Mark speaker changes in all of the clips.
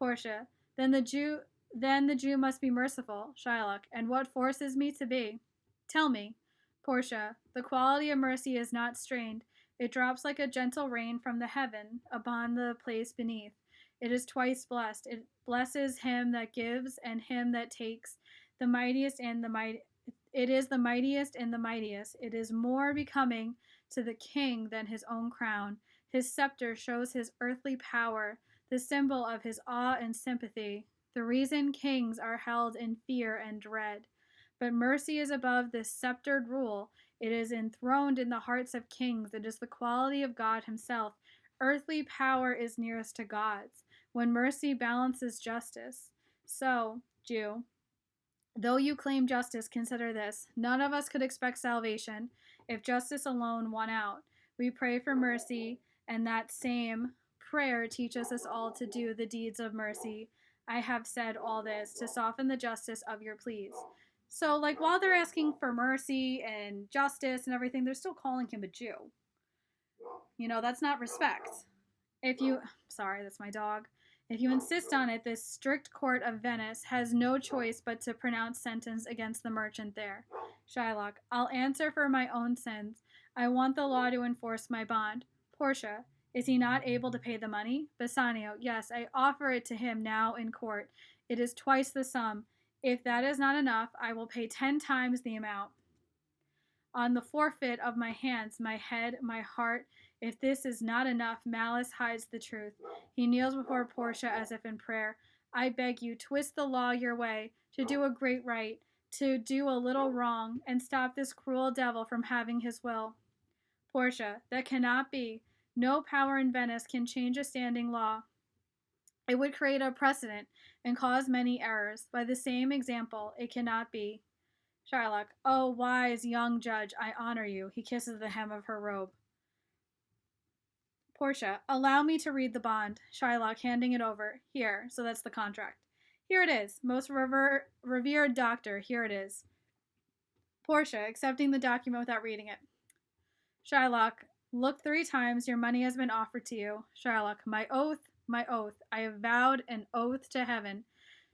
Speaker 1: Portia. Then the Jew must be merciful. Shylock. And what forces me to be? Tell me. Portia. The quality of mercy is not strained. It drops like a gentle rain from the heaven upon the place beneath. It is twice blessed. It blesses him that gives and him that takes. The mightiest and the mighty. It is the mightiest and the mightiest. It is more becoming to the king than his own crown. His scepter shows his earthly power, the symbol of his awe and sympathy, the reason kings are held in fear and dread. But mercy is above this sceptered rule. It is enthroned in the hearts of kings. It is the quality of God himself. Earthly power is nearest to God's, when mercy balances justice. So, Jew, though you claim justice, consider this. None of us could expect salvation if justice alone won out. We pray for mercy, and that same prayer teaches us all to do the deeds of mercy. I have said all this to soften the justice of your pleas. So, like, while they're asking for mercy and justice and everything, they're still calling him a Jew. You know, that's not respect. Sorry, that's my dog. If you insist on it, this strict court of Venice has no choice but to pronounce sentence against the merchant there. Shylock. I'll answer for my own sins. I want the law to enforce my bond. Portia. Is he not able to pay the money? Bassanio. Yes, I offer it to him now in court. It is twice the sum. If that is not enough, I will pay 10 times the amount. On the forfeit of my hands, my head, my heart. If this is not enough, malice hides the truth. He kneels before Portia as if in prayer. I beg you, twist the law your way, to do a great right, to do a little wrong, and stop this cruel devil from having his will. Portia. That cannot be. No power in Venice can change a standing law. It would create a precedent and cause many errors. By the same example, it cannot be. Shylock. Oh, wise young judge, I honor you. He kisses the hem of her robe. Portia. Allow me to read the bond. Shylock, handing it over. Here. So that's the contract. Here it is. Most revered doctor, here it is. Portia, accepting the document without reading it. Shylock. Look 3 times. Your money has been offered to you. Shylock. My oath. My oath. I have vowed an oath to heaven.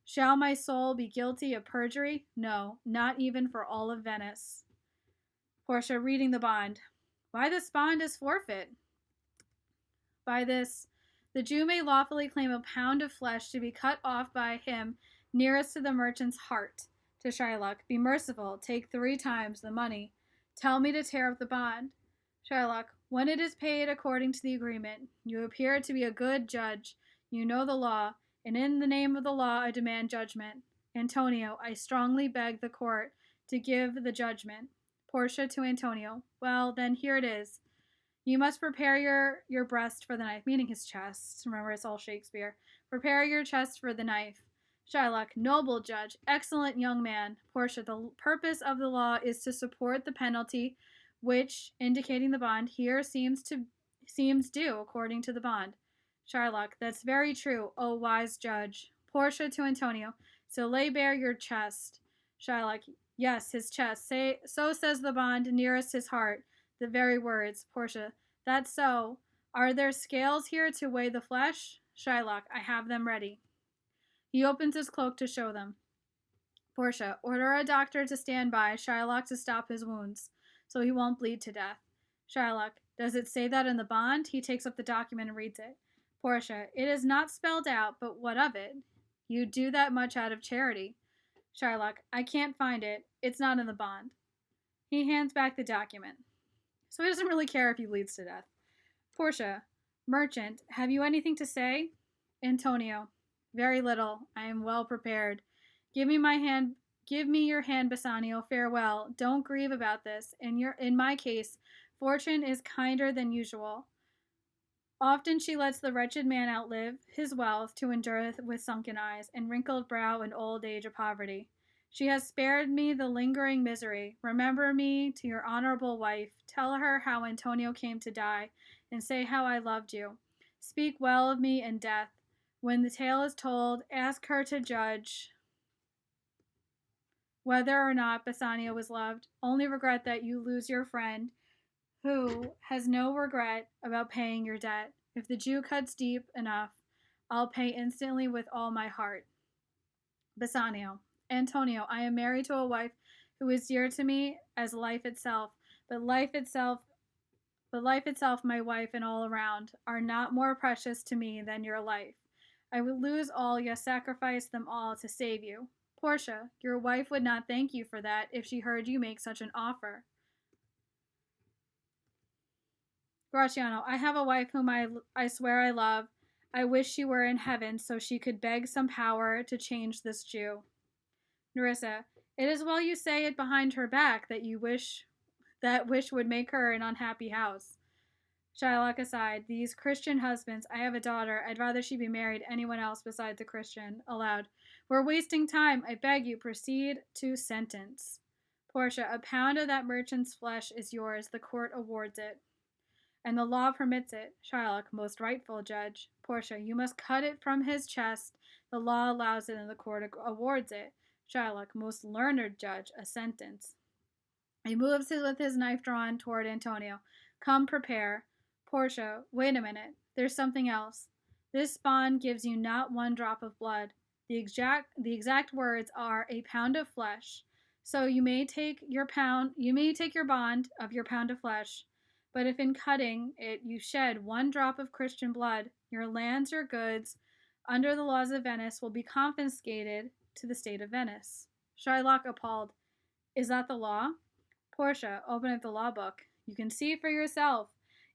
Speaker 1: Shall my soul be guilty of perjury? No, not even for all of Venice. Portia, reading the bond. Why this bond is forfeit? By this, the Jew may lawfully claim a pound of flesh to be cut off by him nearest to the merchant's heart. To Shylock, be merciful, take 3 times the money. Tell me to tear up the bond. Shylock, when it is paid according to the agreement, you appear to be a good judge. You know the law, and in the name of the law I demand judgment. Antonio, I strongly beg the court to give the judgment. Portia to Antonio, well, then here it is. You must prepare your breast for the knife, meaning his chest. Remember, it's all Shakespeare. Prepare your chest for the knife. Shylock, noble judge, excellent young man. Portia, the purpose of the law is to support the penalty, which, indicating the bond, here seems due according to the bond. Shylock, that's very true, O wise judge. Portia to Antonio, so lay bare your chest. Shylock, yes, his chest. So says the bond, nearest his heart. The very words. Portia, that's so. Are there scales here to weigh the flesh? Shylock, I have them ready. He opens his cloak to show them. Portia, order a doctor to stand by Shylock to stop his wounds, so he won't bleed to death. Shylock, does it say that in the bond? He takes up the document and reads it. Portia, it is not spelled out, but what of it? You do that much out of charity. Shylock, I can't find it. It's not in the bond. He hands back the document. So he doesn't really care if he bleeds to death. Portia, merchant, have you anything to say? Antonio, very little. I am well prepared. Give me your hand, Bassanio. Farewell. Don't grieve about this. In my case, fortune is kinder than usual. Often she lets the wretched man outlive his wealth to endure with sunken eyes and wrinkled brow and old age of poverty. She has spared me the lingering misery. Remember me to your honorable wife. Tell her how Antonio came to die, and say how I loved you. Speak well of me in death. When the tale is told, ask her to judge whether or not Bassanio was loved. Only regret that you lose your friend, who has no regret about paying your debt. If the Jew cuts deep enough, I'll pay instantly with all my heart. Bassanio. Antonio, I am married to a wife who is dear to me as life itself, but life itself, my wife, and all around are not more precious to me than your life. I would lose all, yet sacrifice them all to save you. Portia, your wife would not thank you for that if she heard you make such an offer. Gratiano, I have a wife whom I swear I love. I wish she were in heaven so she could beg some power to change this Jew. Nerissa, it is well you say it behind her back that wish would make her an unhappy house. Shylock aside, these Christian husbands, I have a daughter, I'd rather she be married anyone else besides a Christian. Aloud, we're wasting time, I beg you, proceed to sentence. Portia, a pound of that merchant's flesh is yours, the court awards it. And the law permits it. Shylock, most rightful judge. Portia, you must cut it from his chest, the law allows it and the court awards it. Shylock, most learned judge, a sentence. He moves with his knife drawn toward Antonio. Come, prepare. Portia, wait a minute. There's something else. This bond gives you not one drop of blood. The exact words are a pound of flesh. So you may take your bond of your pound of flesh. But if in cutting it you shed one drop of Christian blood, your lands, your goods, under the laws of Venice, will be confiscated to the state of Venice. Shylock appalled. Is that the law? Portia, open up the law book. You can see for yourself.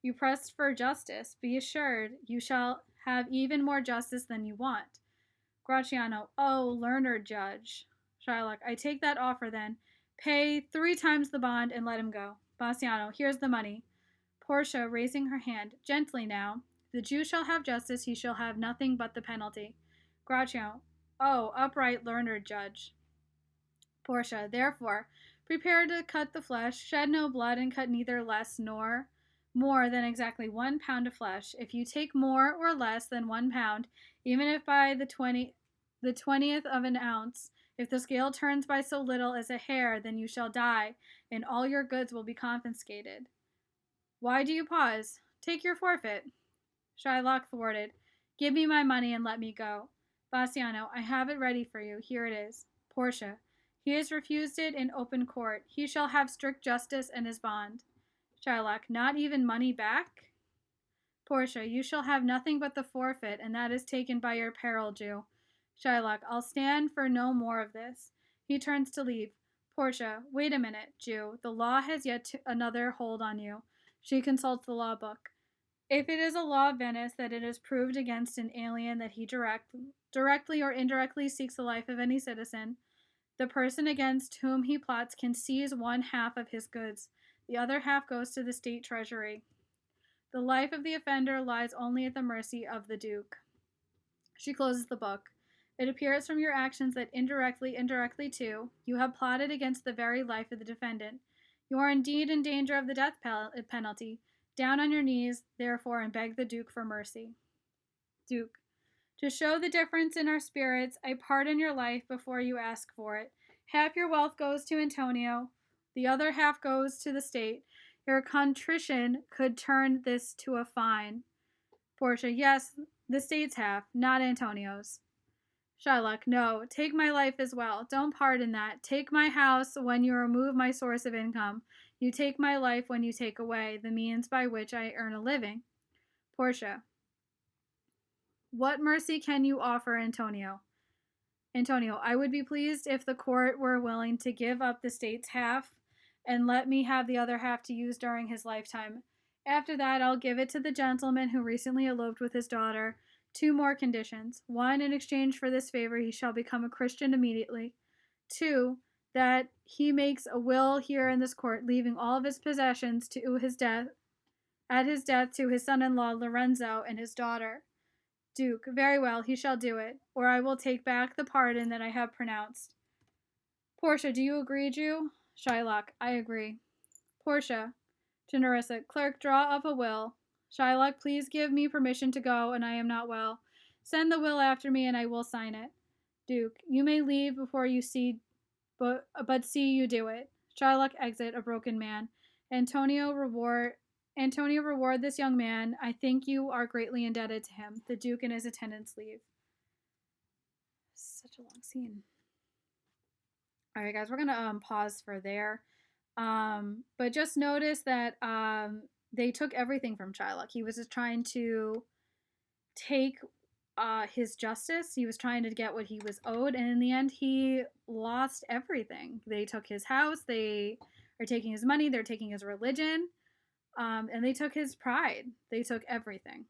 Speaker 1: You pressed for justice. Be assured you shall have even more justice than you want. Gratiano, oh, learned judge. Shylock, I take that offer then. Pay 3 times the bond and let him go. Bassiano, here's the money. Portia, raising her hand, gently now. The Jew shall have justice, he shall have nothing but the penalty. Gratiano, oh, upright learned judge. Portia, therefore, prepare to cut the flesh, shed no blood, and cut neither less nor more than exactly 1 pound of flesh. If you take more or less than 1 pound, even if by the 20th of an ounce, if the scale turns by so little as a hair, then you shall die, and all your goods will be confiscated. Why do you pause? Take your forfeit. Shylock thwarted. Give me my money and let me go. Bassiano, I have it ready for you. Here it is. Portia, he has refused it in open court. He shall have strict justice and his bond. Shylock, not even money back? Portia, you shall have nothing but the forfeit, and that is taken by your peril, Jew. Shylock, I'll stand for no more of this. He turns to leave. Portia, wait a minute, Jew. The law has yet another hold on you. She consults the law book. If it is a law of Venice that it is proved against an alien that he directly or indirectly seeks the life of any citizen, the person against whom he plots can seize 1/2 of his goods. The other half goes to the state treasury. The life of the offender lies only at the mercy of the Duke. She closes the book. It appears from your actions that indirectly too, you have plotted against the very life of the defendant. You are indeed in danger of the death penalty. Down on your knees, therefore, and beg the Duke for mercy. Duke, to show the difference in our spirits, I pardon your life before you ask for it. Half your wealth goes to Antonio, the other half goes to the state. Your contrition could turn this to a fine. Portia, yes, the state's half, not Antonio's. Shylock, no, take my life as well. Don't pardon that. Take my house when you remove my source of income. You take my life when you take away the means by which I earn a living. Portia, what mercy can you offer Antonio? Antonio, I would be pleased if the court were willing to give up the state's half and let me have the other half to use during his lifetime. After that, I'll give it to the gentleman who recently eloped with his daughter. 2 more conditions. 1, in exchange for this favor, he shall become a Christian immediately. 2, that he makes a will here in this court, leaving all of his possessions at his death to his son-in-law Lorenzo and his daughter. Duke, very well, he shall do it, or I will take back the pardon that I have pronounced. Portia, do you agree, Jew? Shylock, I agree. Portia, to Nerissa, clerk, draw up a will. Shylock, please give me permission to go, and I am not well. Send the will after me, and I will sign it. Duke, you may leave before you see, but see you do it. Shylock exit, a broken man. Antonio Antonio, reward this young man. I think you are greatly indebted to him. The Duke and his attendants leave. Such a long scene. All right, guys, we're gonna pause for there. But just notice that they took everything from Shylock. He was just trying to take his justice. He was trying to get what he was owed, and in the end, he lost everything. They took his house. They are taking his money. They're taking his religion, and they took his pride. They took everything.